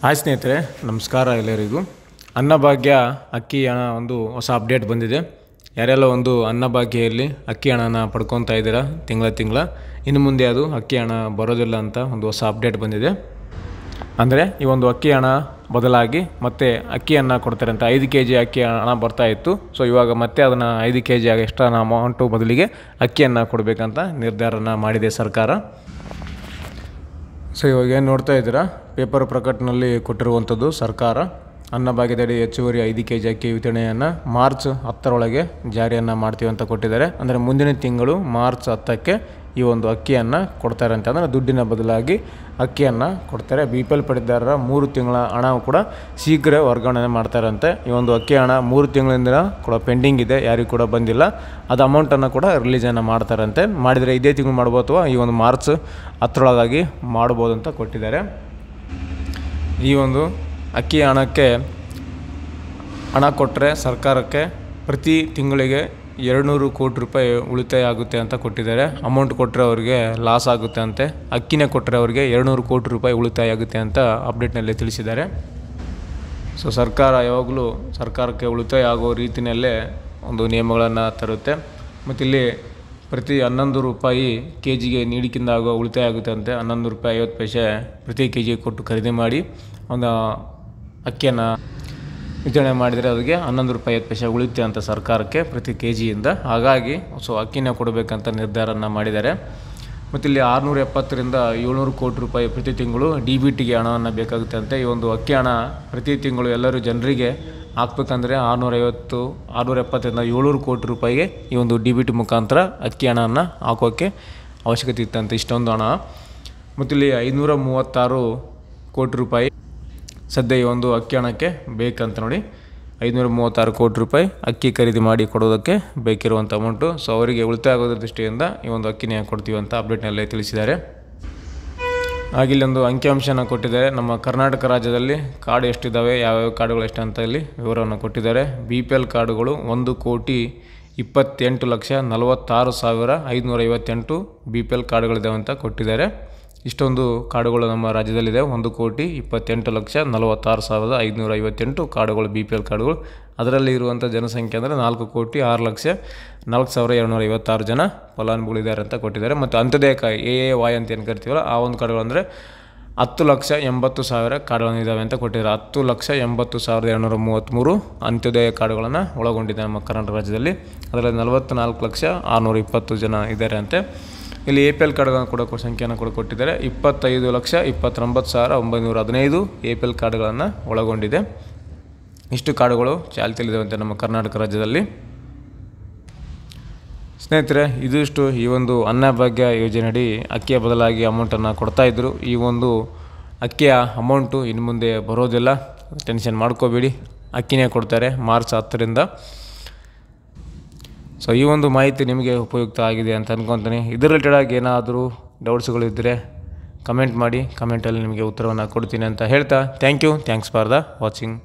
Hi ಸ್ನೇಹಿತರೆ, ನಮಸ್ಕಾರ ಎಲ್ಲರಿಗೂ. ಅನ್ನಭಾಗ್ಯ ಅಕ್ಕಿ ಹಣ ಒಂದು ಹೊಸ ಅಪ್ಡೇಟ್ ಬಂದಿದೆ. ಯಾರೆಲ್ಲ ಒಂದು ಅನ್ನಭಾಗ್ಯದಲ್ಲಿ ಅಕ್ಕಿ ಹಣನ ಪಡ್ಕೊತಾ ಇದ್ದೀರಾ ತಿಂಗಳ ಇನ್ನು ಮುಂದೆ ಅದು ಅಕ್ಕಿ ಹಣ ಬರೋದಿಲ್ಲ ಅಂತ ಒಂದು ಹೊಸ ಅಪ್ಡೇಟ್ ಬಂದಿದೆ. ಅಂದರೆ ಈ ಒಂದು ಅಕ್ಕಿ ಹಣ ಬದಲಾಗಿ ಮತ್ತೆ ಅಕ್ಕಿಯನ್ನು ಕೊಡ್ತಾರೆ ಅಂತ 5 kg ಅಕ್ಕಿ ಹಣ ಬರ್ತಾ ಇತ್ತು. ಸೊ ಇವಾಗ ಮತ್ತೆ ಅದನ್ನು 5 kg ಎಕ್ಸ್ಟ್ರಾ ಅಮೌಂಟು ಬದಲಿಗೆ ಅಕ್ಕಿಯನ್ನು ಕೊಡಬೇಕಂತ ನಿರ್ಧಾರನ ಮಾಡಿದೆ ಸರ್ಕಾರ. ಸೊ ಇವಾಗ ಏನು ನೋಡ್ತಾ ಇದ್ದೀರಾ, ಪೇಪರ್ ಪ್ರಕಟಣೆಯಲ್ಲಿ ಕೊಟ್ಟಿರುವಂಥದ್ದು ಸರ್ಕಾರ ಅನ್ನಭಾಗ್ಯದಡಿ ಹೆಚ್ಚುವರಿ 5 kg ಅಕ್ಕಿ ವಿತರಣೆಯನ್ನು ಮಾರ್ಚ್ 10 ಜಾರಿಯನ್ನು ಮಾಡ್ತೀವಿ ಅಂತ ಕೊಟ್ಟಿದ್ದಾರೆ. ಅಂದರೆ ಮುಂದಿನ ತಿಂಗಳು ಮಾರ್ಚ್ 10 ಈ ಒಂದು ಅಕ್ಕಿಯನ್ನು ಕೊಡ್ತಾರೆ ಅಂತ. ಅಂದರೆ ದುಡ್ಡಿನ ಬದಲಾಗಿ ಅಕ್ಕಿಯನ್ನು ಕೊಡ್ತಾರೆ. BPL ಪಡೆದಾರರ 3 ತಿಂಗಳ ಹಣ ಕೂಡ ಶೀಘ್ರ ವರ್ಗಾವಣೆ ಮಾಡ್ತಾರಂತೆ. ಈ ಒಂದು ಅಕ್ಕಿ ಹಣ 3 ತಿಂಗಳಿಂದ ಕೂಡ ಪೆಂಡಿಂಗ್ ಇದೆ, ಯಾರಿಗೂ ಕೂಡ ಬಂದಿಲ್ಲ. ಅದು ಅಮೌಂಟನ್ನು ಕೂಡ ರಿಲೀಸನ್ನು ಮಾಡ್ತಾರಂತೆ. ಮಾಡಿದರೆ ಇದೇ ತಿಂಗಳು ಮಾಡ್ಬೋದು ಅಥವಾ ಈ ಒಂದು ಮಾರ್ಚ್ 10 ಮಾಡ್ಬೋದು ಅಂತ ಕೊಟ್ಟಿದ್ದಾರೆ. ಈ ಒಂದು ಅಕ್ಕಿ ಹಣಕ್ಕೆ ಹಣ ಕೊಟ್ಟರೆ ಸರ್ಕಾರಕ್ಕೆ ಪ್ರತಿ ತಿಂಗಳಿಗೆ 200 ಕೋಟಿ ರೂಪಾಯಿ ಉಳಿತಾಯ ಆಗುತ್ತೆ ಅಂತ ಕೊಟ್ಟಿದ್ದಾರೆ. ಅಮೌಂಟ್ ಕೊಟ್ಟರೆ ಅವರಿಗೆ ಲಾಸ್ ಆಗುತ್ತೆ ಅಂತೆ. ಅಕ್ಕಿನೇ ಕೊಟ್ಟರೆ ಅವರಿಗೆ 200 ಕೋಟಿ ರೂಪಾಯಿ ಉಳಿತಾಯ ಆಗುತ್ತೆ ಅಂತ ಅಪ್ಡೇಟ್ನಲ್ಲಿ ತಿಳಿಸಿದ್ದಾರೆ. ಸೊ ಸರ್ಕಾರ ಯಾವಾಗಲೂ ಸರ್ಕಾರಕ್ಕೆ ಉಳಿತಾಯ ಆಗೋ ರೀತಿಯಲ್ಲೇ ಒಂದು ನಿಯಮಗಳನ್ನು ತರುತ್ತೆ. ಮತ್ತು ಇಲ್ಲಿ ಪ್ರತಿ 11 ರೂಪಾಯಿ kgಗೆ ನೀಡಿಕೆಯಿಂದ ಆಗೋ ಉಳಿತಾಯ ಆಗುತ್ತೆ ಅಂತೆ. 11 ರೂಪಾಯಿ 50 ಪೈಸೆ ಪ್ರತಿ kg ಕೊಟ್ಟು ಖರೀದಿ ಮಾಡಿ ಒಂದು ಅಕ್ಕಿಯನ್ನು ವಿತರಣೆ ಮಾಡಿದರೆ ಅದಕ್ಕೆ 11 ರೂಪಾಯಿ 50 ಪೈಸೆ ಉಳಿತೆ ಅಂತ ಸರ್ಕಾರಕ್ಕೆ ಪ್ರತಿ kgಯಿಂದ. ಹಾಗಾಗಿ ಸೊ ಅಕ್ಕಿನ ಕೊಡಬೇಕಂತ ನಿರ್ಧಾರನ ಮಾಡಿದ್ದಾರೆ. ಮತ್ತು ಇಲ್ಲಿ 670ರಿಂದ 700 ಕೋಟಿ ರೂಪಾಯಿ ಪ್ರತಿ ತಿಂಗಳು DBTಗೆ ಹಣವನ್ನು ಬೇಕಾಗುತ್ತೆ ಅಂತೆ. ಈ ಒಂದು ಅಕ್ಕಿ ಹಣ ಪ್ರತಿ ತಿಂಗಳು ಎಲ್ಲರೂ ಜನರಿಗೆ ಹಾಕ್ಬೇಕಂದ್ರೆ 670ರಿಂದ 700 ಕೋಟಿ ರೂಪಾಯಿಗೆ ಈ ಒಂದು DBT ಮುಖಾಂತರ ಅಕ್ಕಿ ಹಣವನ್ನು ಹಾಕೋಕ್ಕೆ ಅವಶ್ಯಕತೆ ಇತ್ತಂತೆ, ಇಷ್ಟೊಂದು ಹಣ. ಮತ್ತು ಇಲ್ಲಿ 536 ಕೋಟಿ ರೂಪಾಯಿ ಸದ್ಯ ಈ ಒಂದು ಅಕ್ಕಿ ಹಣಕ್ಕೆ ಬೇಕಂತ ನೋಡಿ. 536 ಕೋಟಿ ರೂಪಾಯಿ ಅಕ್ಕಿ ಖರೀದಿ ಮಾಡಿ ಕೊಡೋದಕ್ಕೆ ಬೇಕಿರುವಂಥ ಅಮೌಂಟು. ಸೊ ಅವರಿಗೆ ಉಳಿತಾಯ ಆಗೋದ್ರ ದೃಷ್ಟಿಯಿಂದ ಈ ಒಂದು ಅಕ್ಕಿನ ಕೊಡ್ತೀವಿ ಅಂತ ಅಪ್ಡೇಟ್ನಲ್ಲೇ ತಿಳಿಸಿದ್ದಾರೆ. ಹಾಗೆ ಇಲ್ಲೊಂದು ಅಂಕಿಅಂಶನ ಕೊಟ್ಟಿದ್ದಾರೆ. ನಮ್ಮ ಕರ್ನಾಟಕ ರಾಜ್ಯದಲ್ಲಿ ಕಾರ್ಡ್ ಎಷ್ಟಿದ್ದಾವೆ, ಯಾವ್ಯಾವ ಕಾರ್ಡುಗಳು ಎಷ್ಟು ಅಂತ ಇಲ್ಲಿ ವಿವರವನ್ನು ಕೊಟ್ಟಿದ್ದಾರೆ. BPL ಕಾರ್ಡುಗಳು 1,28,46,558 BPL ಕಾರ್ಡುಗಳಿದ್ದಾವೆ ಅಂತ ಕೊಟ್ಟಿದ್ದಾರೆ. ಇಷ್ಟೊಂದು ಕಾರ್ಡುಗಳು ನಮ್ಮ ರಾಜ್ಯದಲ್ಲಿದೆ. 1,28,46,558 ಕಾರ್ಡುಗಳು BPL ಕಾರ್ಡುಗಳು. ಅದರಲ್ಲಿ ಇರುವಂಥ ಜನಸಂಖ್ಯೆ ಅಂದರೆ 4,06,04,256 ಜನ ಫಲಾನುಭವಿಗಳಿದ್ದಾರೆ ಅಂತ ಕೊಟ್ಟಿದ್ದಾರೆ. ಮತ್ತು ಅಂತ್ಯೋದಯ AAY ಅಂತ ಏನು ಕರಿತೀವಲ್ಲ ಆ ಒಂದು ಕಾರ್ಡುಗಳು ಅಂದರೆ 10,80,000 ಕಾರ್ಡುಗಳನ್ನು ಇದ್ದಾವೆ ಅಂತ ಕೊಟ್ಟಿದ್ದಾರೆ. 10,80,233 ಅಂತ್ಯೋದಯ ಕಾರ್ಡುಗಳನ್ನು ಒಳಗೊಂಡಿದೆ ನಮ್ಮ ಕರ್ನಾಟಕ ರಾಜ್ಯದಲ್ಲಿ. ಅದರಲ್ಲಿ 44,620 ಜನ ಇದ್ದಾರೆ ಅಂತೆ. ಇಲ್ಲಿ APL ಕಾರ್ಡ್ಗಳನ್ನು ಕೂಡ ಸಂಖ್ಯೆಯನ್ನು ಕೂಡ ಕೊಟ್ಟಿದ್ದಾರೆ. 25,29,915 APL ಕಾರ್ಡ್ಗಳನ್ನು ಒಳಗೊಂಡಿದೆ. ಇಷ್ಟು ಕಾರ್ಡುಗಳು ಚಾಲ್ತಿಯಲ್ಲಿದ್ದಾವಂತೆ ನಮ್ಮ ಕರ್ನಾಟಕ ರಾಜ್ಯದಲ್ಲಿ. ಸ್ನೇಹಿತರೆ, ಇದಿಷ್ಟು ಈ ಒಂದು ಅನ್ನಭಾಗ್ಯ ಯೋಜನೆಯಡಿ ಅಕ್ಕಿಯ ಬದಲಾಗಿ ಅಮೌಂಟನ್ನು ಕೊಡ್ತಾಯಿದ್ರು. ಈ ಒಂದು ಅಕ್ಕಿಯ ಅಮೌಂಟು ಇನ್ನು ಮುಂದೆ ಬರೋದಿಲ್ಲ, ಟೆನ್ಷನ್ ಮಾಡ್ಕೋಬೇಡಿ. ಅಕ್ಕಿನೇ ಕೊಡ್ತಾರೆ ಮಾರ್ಚ್ 10ರಿಂದ. ಸೊ ಈ ಒಂದು ಮಾಹಿತಿ ನಿಮಗೆ ಉಪಯುಕ್ತ ಆಗಿದೆ ಅಂತ ಅಂದ್ಕೊತೀನಿ. ಇದರ ರಿಲೇಟೆಡಾಗಿ ಏನಾದರೂ ಡೌಟ್ಸ್ಗಳಿದ್ದರೆ ಕಮೆಂಟ್ ಮಾಡಿ, ಕಮೆಂಟಲ್ಲಿ ನಿಮಗೆ ಉತ್ತರವನ್ನು ಕೊಡ್ತೀನಿ ಅಂತ ಹೇಳ್ತಾ ಥ್ಯಾಂಕ್ಸ್ ಫಾರ್ ದ ವಾಚಿಂಗ್.